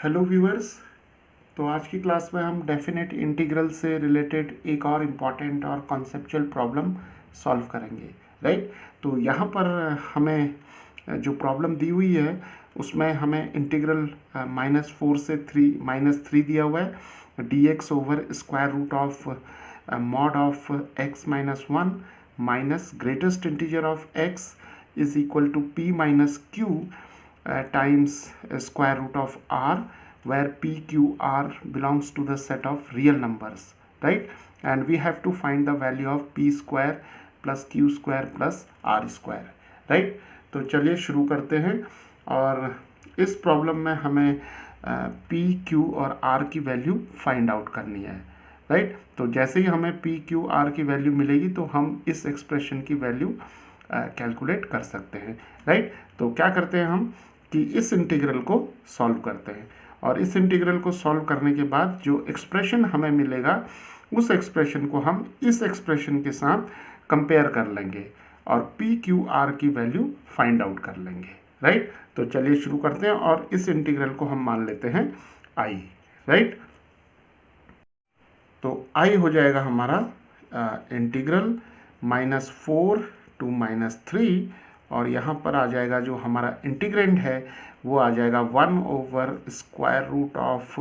Hello viewers. तो आज की क्लास में हम डेफिनेट इंटीग्रल से रिलेटेड एक और इम्पॉर्टेंट और कॉन्सेप्चुअल प्रॉब्लम सॉल्व करेंगे, राइट। तो यहाँ पर हमें जो प्रॉब्लम दी हुई है उसमें हमें इंटीग्रल -4 से -3 दिया हुआ है d x over square root of mod of x minus one minus greatest integer of x is equal to p minus q times square root of r, where p q r belongs to the set of real numbers, right? And we have to find the value of p square plus q square plus r square, right? तो चलिए शुरू करते हैं। और इस problem में हमें p q और r की वैल्यू फाइंड आउट करनी है, राइट। तो जैसे ही हमें p q r की वैल्यू मिलेगी तो हम इस एक्सप्रेशन की वैल्यू कैलकुलेट कर सकते हैं, राइट। तो क्या करते हैं हम कि इस इंटीग्रल को सॉल्व करते हैं, और इस इंटीग्रल को सॉल्व करने के बाद जो एक्सप्रेशन हमें मिलेगा उस एक्सप्रेशन को हम इस एक्सप्रेशन के साथ कंपेयर कर लेंगे और पी क्यू आर की वैल्यू फाइंड आउट कर लेंगे, राइट। तो चलिए शुरू करते हैं और इस इंटीग्रल को हम मान लेते हैं आई, राइट। तो आई हो जाएगा हमारा इंटीग्रल -4 to -3, और यहाँ पर आ जाएगा जो हमारा इंटीग्रेंड है वो आ जाएगा 1 over square root of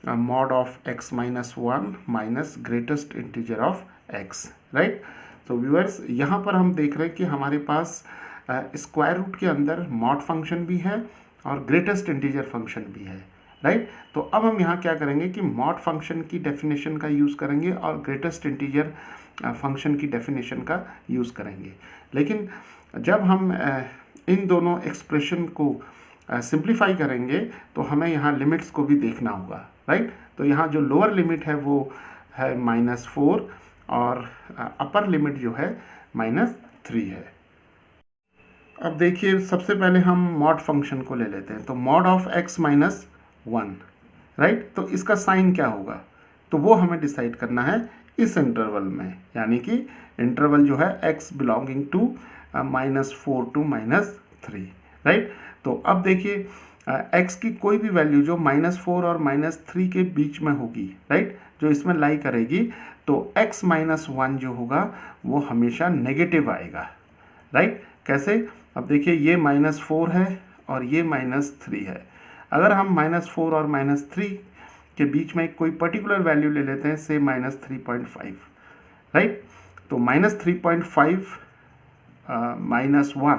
mod of x minus one minus greatest integer of x, right. तो व्यूअर्स यहाँ पर हम देख रहे हैं कि हमारे पास स्क्वायर रूट के अंदर मॉड फंक्शन भी है और ग्रेटेस्ट इंटीजर फंक्शन भी है, राइट। तो अब हम यहाँ क्या करेंगे कि मॉड फंक्शन की डेफिनेशन का यूज़ करेंगे और ग्रेटेस्ट इंटीजर फंक्शन की डेफिनेशन का यूज़ करेंगे। लेकिन जब हम इन दोनों एक्सप्रेशन को सिंप्लीफाई करेंगे तो हमें यहाँ लिमिट्स को भी देखना होगा, राइट। तो यहाँ जो लोअर लिमिट है वो है -4 और अपर लिमिट जो है -3 है। अब देखिए सबसे पहले हम मॉड फंक्शन को ले लेते हैं। तो mod of x minus one, right. तो इसका साइन क्या होगा तो वो हमें डिसाइड करना है इस इंटरवल में, यानी कि इंटरवल जो है x belonging to -4 to -3, right. तो अब देखिए x की कोई भी वैल्यू जो -4 और -3 के बीच में होगी, राइट, जो इसमें लाई करेगी, तो x माइनस वन जो होगा वो हमेशा नेगेटिव आएगा, राइट। कैसे? अब देखिए ये -4 है और ये -3 है। अगर हम -4 और -3 के बीच में कोई पर्टिकुलर वैल्यू ले लेते हैं, से -3.5, राइट। तो -3.5 -1,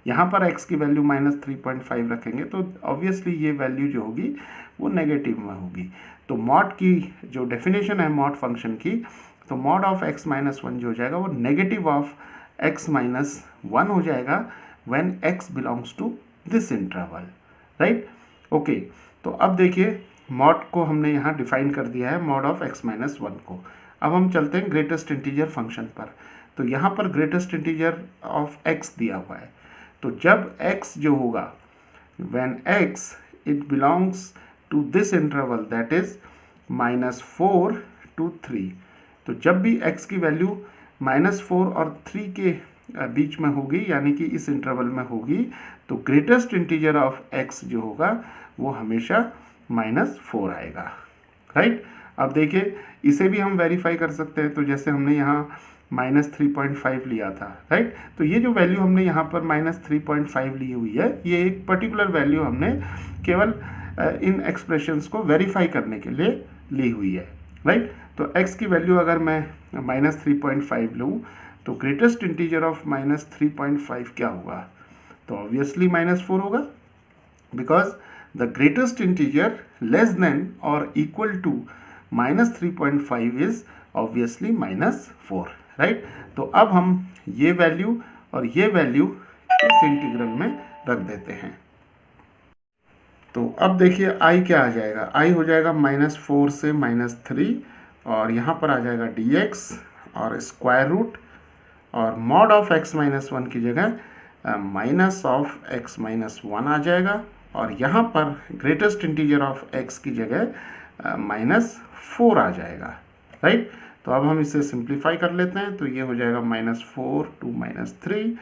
यहाँ पर x की वैल्यू -3.5 रखेंगे तो ऑब्वियसली ये वैल्यू जो होगी वो नेगेटिव में होगी। तो मॉड की जो डेफिनेशन है मॉड फंक्शन की, तो mod of x minus one जो हो जाएगा वो negative of x minus one हो जाएगा when x belongs to this interval, right. Okay, तो अब देखिए मॉड को हमने यहाँ डिफाइन कर दिया है, mod of x minus one को। अब हम चलते हैं ग्रेटेस्ट इंटीजर फंक्शन पर। तो यहाँ पर ग्रेटेस्ट इंटीजर ऑफ x दिया हुआ है। तो जब x जो होगा when x it belongs to this interval that is -4 to 3, तो जब भी x की वैल्यू -4 और 3 के बीच में होगी, यानी कि इस इंटरवल में होगी, तो ग्रेटेस्ट इंटीजर ऑफ x जो होगा वो हमेशा -4 आएगा, राइट। अब देखिए इसे भी हम वेरीफाई कर सकते हैं। तो जैसे हमने यहाँ -3.5 लिया था, राइट। तो ये जो वैल्यू हमने यहाँ पर -3.5 ली हुई है, ये एक पर्टिकुलर वैल्यू हमने केवल इन एक्सप्रेशंस को वेरीफाई करने के लिए ली हुई है, राइट। तो x की वैल्यू अगर मैं -3.5 लूँ तो ग्रेटेस्ट इंटीजर ऑफ -3.5 क्या होगा, तो ऑब्वियसली -4 होगा, because the greatest integer less than और equal to -3.5 is obviously -4, right. तो अब हम ये वैल्यू और ये वैल्यू इस इंटीग्रल में रख देते हैं। तो अब देखिए i क्या आ जाएगा, i हो जाएगा -4 से -3, और यहाँ पर आ जाएगा dx और स्क्वायर रूट, और mod of x minus one की जगह minus of x minus one आ जाएगा, और यहाँ पर ग्रेटेस्ट इंटीजर ऑफ x की जगह -4 आ जाएगा, राइट। तो अब हम इसे सिंप्लीफाई कर लेते हैं। तो ये हो जाएगा -4 to -3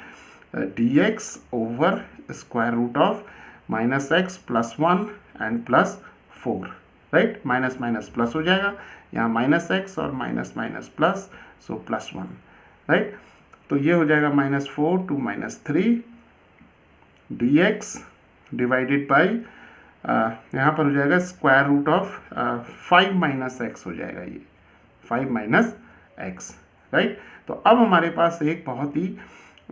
dx over square root of -x + 1 and +1, 4, right. Minus minus plus हो जाएगा, यहाँ माइनस एक्स और minus minus plus, so plus 1, right. तो ये हो जाएगा -4 to -3 dx डिवाइडेड बाई यहाँ पर हो जाएगा square root of 5 minus x हो जाएगा, ये 5 माइनस एक्स, राइट। तो अब हमारे पास एक बहुत ही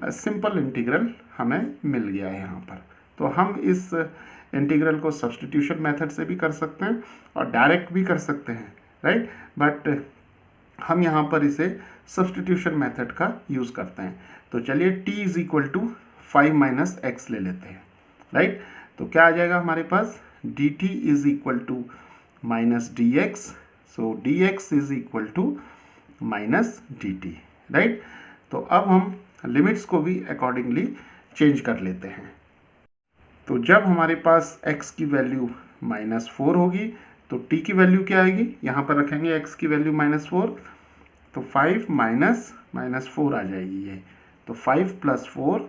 सिंपल इंटीग्रल हमें मिल गया है यहाँ पर। तो हम इस इंटीग्रल को सब्स्टिट्यूशन मेथड से भी कर सकते हैं और डायरेक्ट भी कर सकते हैं, राइट। बट हम यहाँ पर इसे सब्स्टिट्यूशन मेथड का यूज़ करते हैं। तो चलिए t is equal to 5 minus x ले लेते हैं, राइट। तो क्या आ जाएगा हमारे पास, dt is equal to minus d x, so d x is equal to minus d t, right. तो अब हम लिमिट्स को भी अकॉर्डिंगली चेंज कर लेते हैं। तो जब हमारे पास x की वैल्यू -4 होगी तो t की वैल्यू क्या आएगी, यहाँ पर रखेंगे x की वैल्यू -4, तो 5 माइनस 4 आ जाएगी ये, तो 5 + 4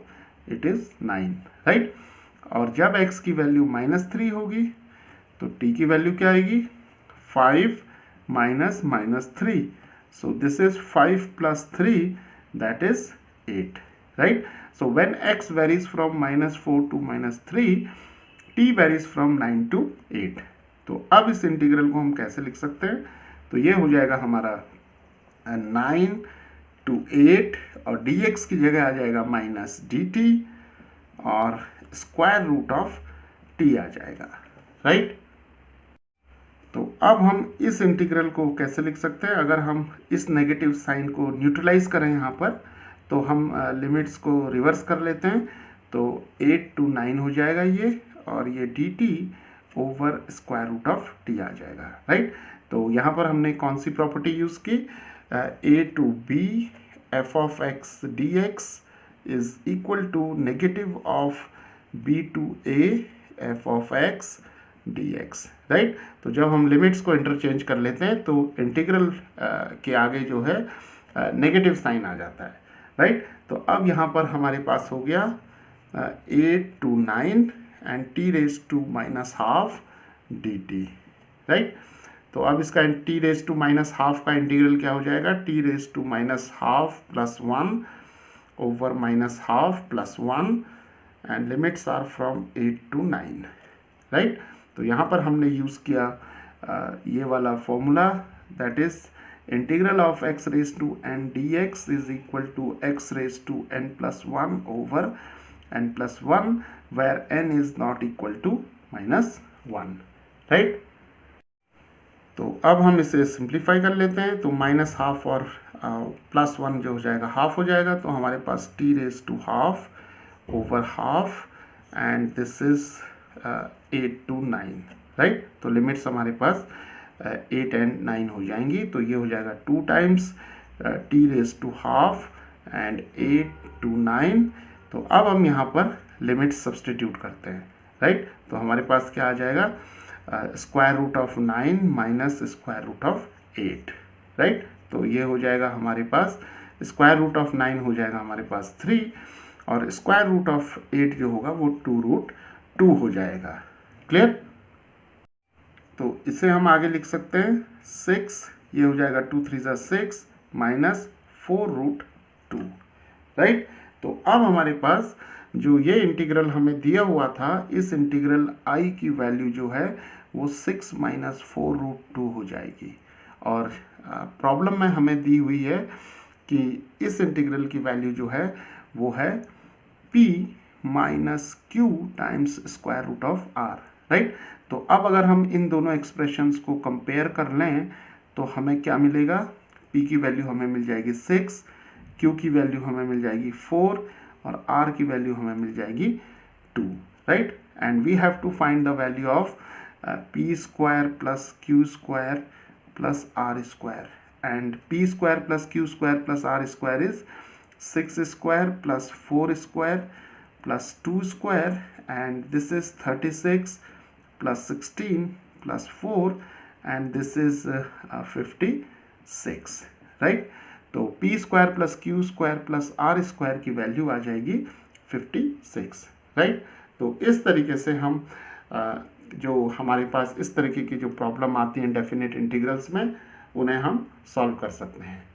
इट इज़ 9, राइट। और जब x की वैल्यू -3 होगी तो t की वैल्यू क्या आएगी, 5 minus 3, so this is 5 + 3 that is 8, right? So when x varies from -4 to -3, t varies from 9 to 8. तो अब इस इंटीग्रल को हम कैसे लिख सकते हैं, तो ये हो जाएगा हमारा 9 to 8 और dx की जगह आ जाएगा -dt और स्क्वायर रूट ऑफ t आ जाएगा, राइट। तो अब हम इस इंटीग्रल को कैसे लिख सकते हैं, अगर हम इस नेगेटिव साइन को न्यूट्रलाइज करें यहाँ पर, तो हम लिमिट्स को रिवर्स कर लेते हैं, तो 8 to 9 हो जाएगा ये, और ये dt over square root of t आ जाएगा, राइट। तो यहाँ पर हमने कौन सी प्रॉपर्टी यूज़ की, a to b f of x dx is equal to negative of b to a f of x dx, right. तो जब हम लिमिट्स को इंटरचेंज कर लेते हैं तो इंटीग्रल के आगे जो है नेगेटिव साइन आ जाता है, राइट। तो अब यहाँ पर हमारे पास हो गया 8 to 9 and t raised to -12 dt, right. तो अब इसका t raised to -12 का इंटीग्रल क्या हो जाएगा, t raised to -12 + 1 over -12 + 1 and limits are from 8 to 9, right. तो यहाँ पर हमने यूज़ किया ये वाला formula, that is integral of x raised to n dx is equal to x raised to n + 1 over n + 1 where n is not equal to -1, right. तो अब हम इसे सिंप्लीफाई कर लेते हैं, तो -12 और +1 जो हो जाएगा हाफ हो जाएगा, तो हमारे पास t raised to ½ over ½ and this is 8 to 9, right. तो लिमिट्स हमारे पास 8 and 9 हो जाएंगी, तो ये हो जाएगा 2 times t raised to ½ and 8 to 9। तो अब हम यहाँ पर लिमिट्स सब्सटीट्यूट करते हैं, राइट। तो हमारे पास क्या आ जाएगा, square root of 9 minus square root of 8, right. तो ये हो जाएगा हमारे पास स्क्वायर रूट ऑफ 9 हो जाएगा हमारे पास 3 और स्क्वायर रूट ऑफ 8 जो होगा वो 2√2 हो जाएगा, क्लियर। तो इसे हम आगे लिख सकते हैं 6, ये हो जाएगा 2 3 6 माइनस 4√2, राइट। तो अब हमारे पास जो ये इंटीग्रल हमें दिया हुआ था, इस इंटीग्रल i की वैल्यू जो है वो 6 माइनस 4√2 हो जाएगी, और प्रॉब्लम में हमें दी हुई है कि इस इंटीग्रल की वैल्यू जो है वो है p minus q times square root of r, right. तो अब अगर हम इन दोनों एक्सप्रेशंस को कंपेयर कर लें तो हमें क्या मिलेगा, p की वैल्यू हमें मिल जाएगी 6, q की वैल्यू हमें मिल जाएगी 4 और r की वैल्यू हमें मिल जाएगी 2, right. And we have to find the value of p square plus q square plus r square, and p square plus q square plus r square is 6 square plus 4 square plus 2 square, and this is 36 plus 16 plus 4 and this is 56, right। तो p square plus q square plus r square की value आ जाएगी 56, right. तो इस तरीके से हम जो हमारे पास इस तरीके की जो प्रॉब्लम आती हैं डेफिनेट इंटीग्रल्स में, उन्हें हम सॉल्व कर सकते हैं।